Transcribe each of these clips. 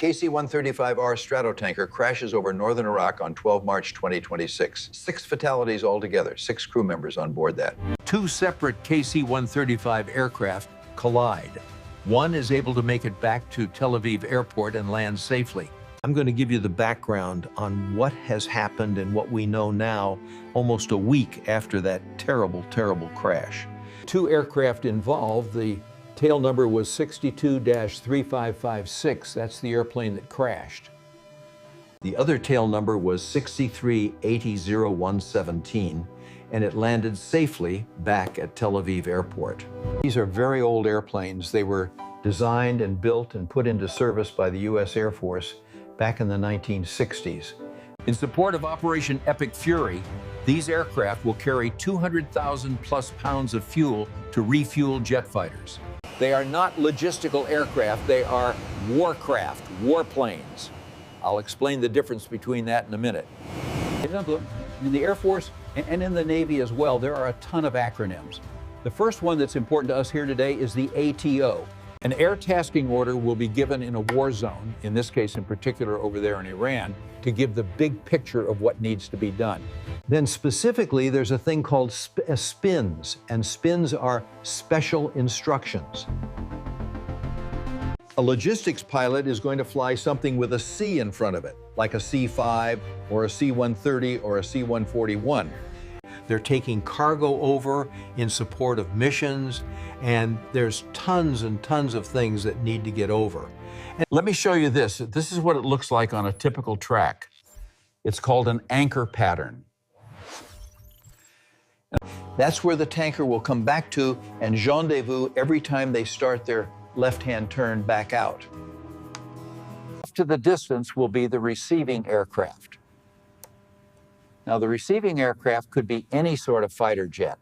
KC-135R Stratotanker crashes over northern Iraq on 12 March 2026. 6 fatalities altogether, 6 crew members on board that. 2 separate KC-135 aircraft collide. One is able to make it back to Tel Aviv airport and land safely. I'm going to give you the background on what has happened and what we know now, almost a week after that terrible, terrible crash. 2 aircraft involved. The tail number was 62-3556. That's the airplane that crashed. The other tail number was 63-80117, and it landed safely back at Tel Aviv airport. These are very old airplanes. They were designed and built and put into service by the U.S. Air Force back in the 1960s. In support of Operation Epic Fury, these aircraft will carry 200,000 plus pounds of fuel to refuel jet fighters. They are not logistical aircraft, they are warcraft, warplanes. I'll explain the difference between that in a minute. In the Air Force and in the Navy as well, there are a ton of acronyms. The first one that's important to us here today is the ATO. An air tasking order will be given in a war zone, in this case in particular over there in Iran, to give the big picture of what needs to be done. Then specifically, there's a thing called spins, and spins are special instructions. A logistics pilot is going to fly something with a C in front of it, like a C-5 or a C-130 or a C-141. They're taking cargo over in support of missions, and there's tons and tons of things that need to get over. And let me show you this. This is what it looks like on a typical track. It's called an anchor pattern. That's where the tanker will come back to and rendezvous every time they start their left-hand turn back out. Off to the distance will be the receiving aircraft. Now, the receiving aircraft could be any sort of fighter jet.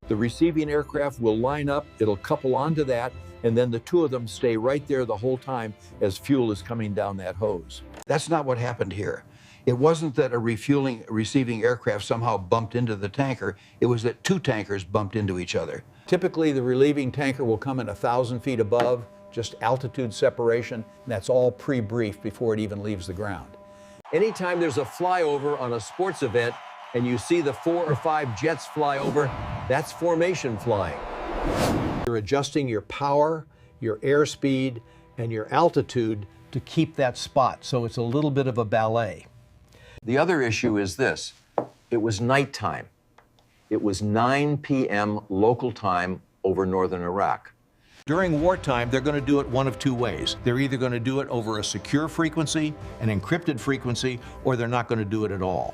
The receiving aircraft will line up, it'll couple onto that, and then the two of them stay right there the whole time as fuel is coming down that hose. That's not what happened here. It wasn't that a receiving aircraft somehow bumped into the tanker, it was that 2 tankers bumped into each other. Typically, the relieving tanker will come in 1,000 feet above, just altitude separation, and that's all pre-briefed before it even leaves the ground. Anytime there's a flyover on a sports event and you see the 4 or 5 jets fly over, that's formation flying. You're adjusting your power, your airspeed, and your altitude to keep that spot, so it's a little bit of a ballet. The other issue is this. It was nighttime. It was 9 p.m. local time over northern Iraq. During wartime, they're going to do it one of 2 ways. They're either going to do it over a secure frequency, an encrypted frequency, or they're not going to do it at all.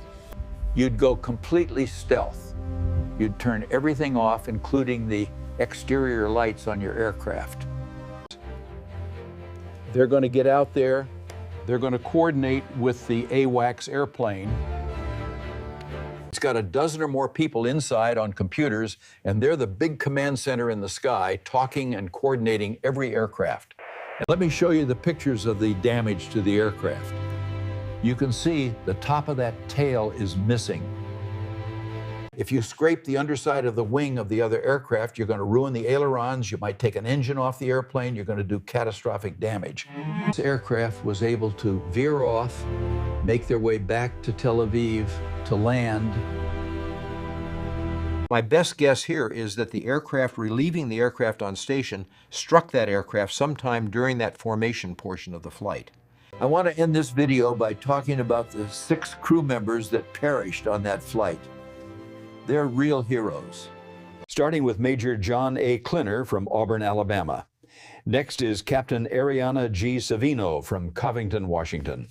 You'd go completely stealth. You'd turn everything off, including the exterior lights on your aircraft. They're going to get out there. They're going to coordinate with the AWACS airplane. It's got a dozen or more people inside on computers, and they're the big command center in the sky, talking and coordinating every aircraft. And let me show you the pictures of the damage to the aircraft. You can see the top of that tail is missing. If you scrape the underside of the wing of the other aircraft, you're going to ruin the ailerons, you might take an engine off the airplane, you're going to do catastrophic damage. This aircraft was able to veer off, make their way back to Tel Aviv to land. My best guess here is that the aircraft relieving the aircraft on station struck that aircraft sometime during that formation portion of the flight. I want to end this video by talking about the 6 crew members that perished on that flight. They're real heroes. Starting with Major John A. Klinner from Auburn, Alabama. Next is Captain Ariana G. Savino from Covington, Washington.